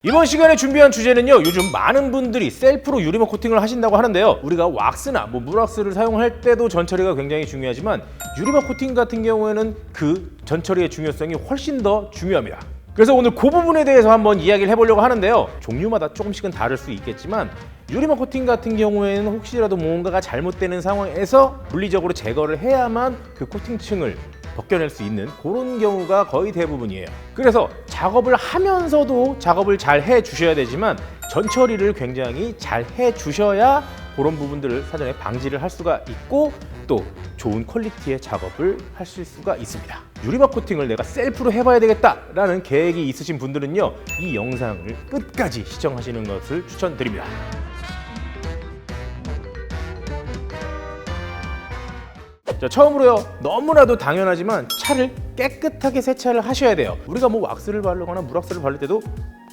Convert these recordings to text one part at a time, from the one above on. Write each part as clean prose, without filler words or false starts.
이번 시간에 준비한 주제는요, 요즘 많은 분들이 셀프로 유리막 코팅을 하신다고 하는데요, 우리가 왁스나 물왁스를 사용할 때도 전처리가 굉장히 중요하지만 유리막 코팅 같은 경우에는 그 전처리의 중요성이 훨씬 더 중요합니다. 그래서 오늘 그 부분에 대해서 한번 이야기를 해보려고 하는데요, 종류마다 조금씩은 다를 수 있겠지만 유리막 코팅 같은 경우에는 혹시라도 뭔가가 잘못되는 상황에서 물리적으로 제거를 해야만 그 코팅층을 벗겨낼 수 있는 그런 경우가 거의 대부분이에요. 그래서 작업을 하면서도 작업을 잘 해주셔야 되지만 전처리를 굉장히 잘 해주셔야 그런 부분들을 사전에 방지를 할 수가 있고 또 좋은 퀄리티의 작업을 하실 수가 있습니다. 유리막 코팅을 내가 셀프로 해봐야 되겠다라는 계획이 있으신 분들은요, 이 영상을 끝까지 시청하시는 것을 추천드립니다. 자, 처음으로요, 너무나도 당연하지만 차를 깨끗하게 세차를 하셔야 돼요. 우리가 뭐 왁스를 바르거나 물왁스를 바를 때도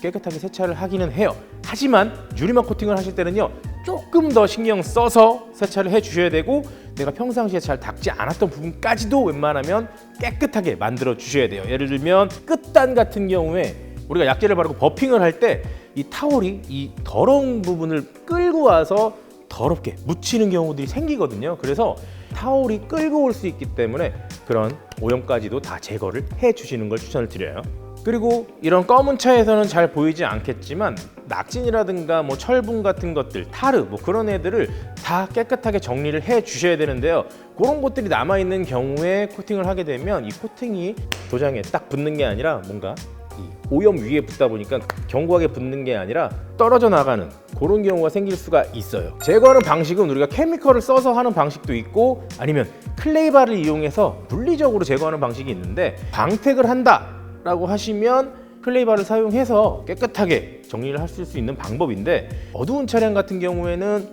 깨끗하게 세차를 하기는 해요. 하지만 유리막 코팅을 하실 때는요, 조금 더 신경 써서 세차를 해 주셔야 되고 내가 평상시에 잘 닦지 않았던 부분까지도 웬만하면 깨끗하게 만들어 주셔야 돼요. 예를 들면 끝단 같은 경우에 우리가 약재를 바르고 버핑을 할 때 이 타월이 이 더러운 부분을 끌고 와서 더럽게 묻히는 경우들이 생기거든요. 그래서 타월이 끌고 올 수 있기 때문에 그런 오염까지도 다 제거를 해 주시는 걸 추천을 드려요. 그리고 이런 검은 차에서는 잘 보이지 않겠지만 낙진이라든가 뭐 철분 같은 것들, 타르 뭐 그런 애들을 다 깨끗하게 정리를 해 주셔야 되는데요, 그런 것들이 남아 있는 경우에 코팅을 하게 되면 이 코팅이 도장에 딱 붙는 게 아니라 뭔가 이 오염 위에 붙다 보니까 견고하게 붙는 게 아니라 떨어져 나가는 그런 경우가 생길 수가 있어요. 제거하는 방식은 우리가 케미컬을 써서 하는 방식도 있고 아니면 클레이바를 이용해서 물리적으로 제거하는 방식이 있는데, 방택을 한다 라고 하시면 클레이바를 사용해서 깨끗하게 정리를 하실 수 있는 방법인데, 어두운 차량 같은 경우에는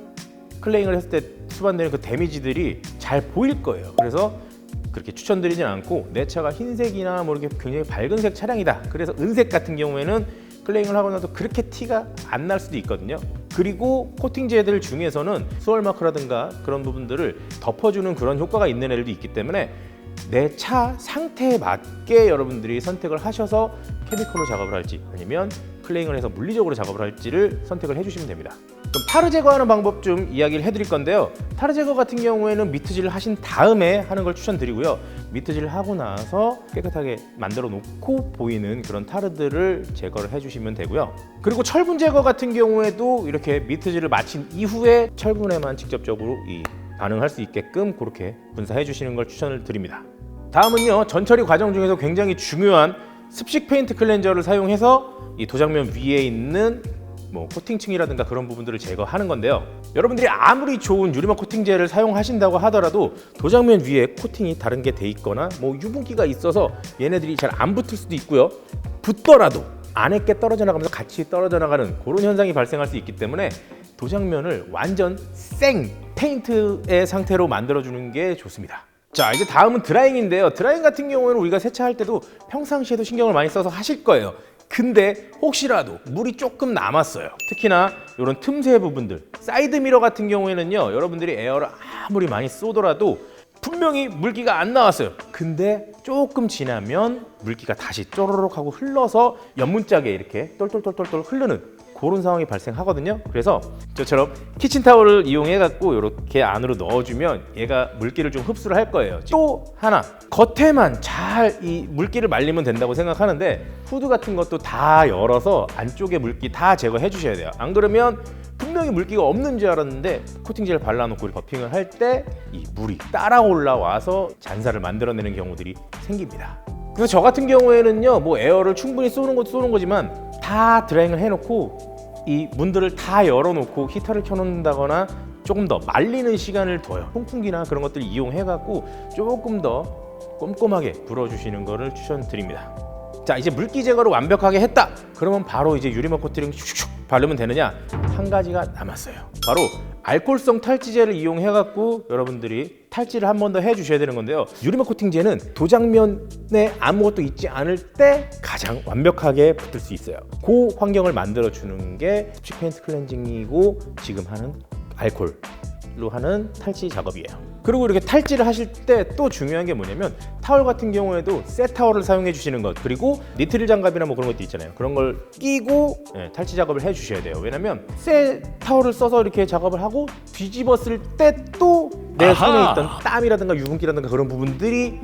클레잉을 했을 때 수반되는 그 데미지들이 잘 보일 거예요. 그래서 그렇게 추천드리진 않고, 내 차가 흰색이나 뭐 이렇게 굉장히 밝은 색 차량이다, 그래서 은색 같은 경우에는 클레잉을 하고 나도 그렇게 티가 안 날 수도 있거든요. 그리고 코팅제들 중에서는 수월마크라든가 그런 부분들을 덮어주는 그런 효과가 있는 애들도 있기 때문에 내 차 상태에 맞게 여러분들이 선택을 하셔서 케미컬로 작업을 할지 아니면 클레잉을 해서 물리적으로 작업을 할지를 선택을 해주시면 됩니다. 그럼 타르 제거하는 방법 좀 이야기를 해드릴 건데요, 타르 제거 같은 경우에는 미트질을 하신 다음에 하는 걸 추천드리고요, 미트질을 하고 나서 깨끗하게 만들어 놓고 보이는 그런 타르들을 제거를 해주시면 되고요. 그리고 철분 제거 같은 경우에도 이렇게 미트질을 마친 이후에 철분에만 직접적으로 반응할 수 있게끔 그렇게 분사해 주시는 걸 추천을 드립니다. 다음은요, 전처리 과정 중에서 굉장히 중요한 습식 페인트 클렌저를 사용해서 이 도장면 위에 있는 뭐 코팅층이라든가 그런 부분들을 제거하는 건데요, 여러분들이 아무리 좋은 유리막 코팅제를 사용하신다고 하더라도 도장면 위에 코팅이 다른 게 돼 있거나 뭐 유분기가 있어서 얘네들이 잘 안 붙을 수도 있고요, 붙더라도 안에 게 떨어져 나가면서 같이 떨어져 나가는 그런 현상이 발생할 수 있기 때문에 도장면을 완전 생 페인트의 상태로 만들어주는 게 좋습니다. 자, 이제 다음은 드라잉인데요, 드라잉 같은 경우에는 우리가 세차할 때도 평상시에도 신경을 많이 써서 하실 거예요. 근데 혹시라도 물이 조금 남았어요. 특히나 이런 틈새 부분들, 사이드 미러 같은 경우에는요, 여러분들이 에어를 아무리 많이 쏘더라도 분명히 물기가 안 나왔어요. 근데 조금 지나면 물기가 다시 쪼르륵 하고 흘러서 연문짝에 이렇게 똘똘똘똘 흐르는 그런 상황이 발생하거든요. 그래서 저처럼 키친타월을 이용해 갖고 이렇게 안으로 넣어주면 얘가 물기를 좀 흡수를 할 거예요. 또 하나, 겉에만 잘 이 물기를 말리면 된다고 생각하는데 후드 같은 것도 다 열어서 안쪽에 물기 다 제거해 주셔야 돼요. 안 그러면 분명히 물기가 없는 줄 알았는데 코팅제를 발라놓고 버핑을 할 때 이 물이 따라 올라와서 잔사를 만들어내는 경우들이 생깁니다. 그래서 저 같은 경우에는요, 뭐 에어를 충분히 쏘는 것도 쏘는 거지만 다 드라잉을 해놓고 이 문들을 다 열어놓고 히터를 켜놓는다거나 조금 더 말리는 시간을 둬요. 통풍기나 그런 것들을 이용해갖고 조금 더 꼼꼼하게 불어주시는 것을 추천드립니다. 자, 이제 물기 제거를 완벽하게 했다, 그러면 바로 이제 유리막 코팅을 슉슉 바르면 되느냐? 한 가지가 남았어요. 바로 알코올성 탈지제를 이용해갖고 여러분들이 탈지를 한 번 더 해주셔야 되는 건데요, 유리막 코팅제는 도장면에 아무것도 있지 않을 때 가장 완벽하게 붙을 수 있어요. 그 환경을 만들어주는 게 습식 페인트 클렌징이고 지금 하는 알코올 탈지로 하는 탈지 작업이에요. 그리고 이렇게 탈지를 하실 때 또 중요한 게 뭐냐면 타월 같은 경우에도 새 타월을 사용해 주시는 것, 그리고 니트릴 장갑이나 뭐 그런 것도 있잖아요. 그런 걸 끼고 탈지 작업을 해 주셔야 돼요. 왜냐면 새 타월을 써서 이렇게 작업을 하고 뒤집었을 때 또 내 손에 있던 땀이라든가 유분기라든가 그런 부분들이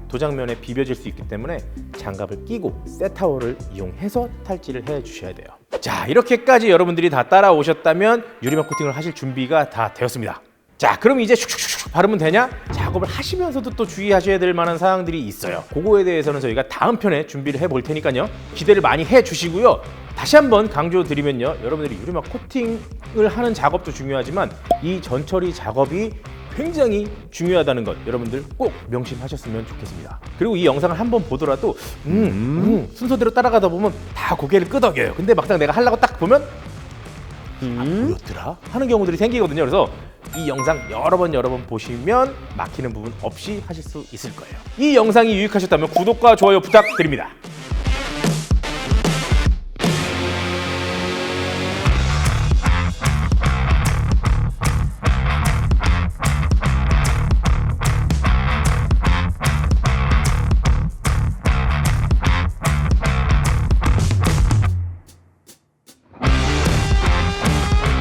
도장면에 비벼질 수 있기 때문에 장갑을 끼고 새 타월을 이용해서 탈지를 해 주셔야 돼요. 자, 이렇게까지 여러분들이 다 따라오셨다면 유리막 코팅을 하실 준비가 다 되었습니다. 자, 그럼 이제 슉슉슉 바르면 되냐? 작업을 하시면서도 또 주의하셔야 될 만한 사항들이 있어요. 그거에 대해서는 저희가 다음 편에 준비를 해볼 테니까요. 기대를 많이 해주시고요. 다시 한번 강조드리면요. 여러분들이 유리막 코팅을 하는 작업도 중요하지만 이 전처리 작업이 굉장히 중요하다는 것 여러분들 꼭 명심하셨으면 좋겠습니다. 그리고 이 영상을 한번 보더라도 순서대로 따라가다 보면 다 고개를 끄덕여요. 근데 막상 내가 하려고 딱 보면 뭐였더라? 하는 경우들이 생기거든요. 그래서 이 영상 여러 번 보시면 막히는 부분 없이 하실 수 있을 거예요. 이 영상이 유익하셨다면 구독과 좋아요 부탁드립니다.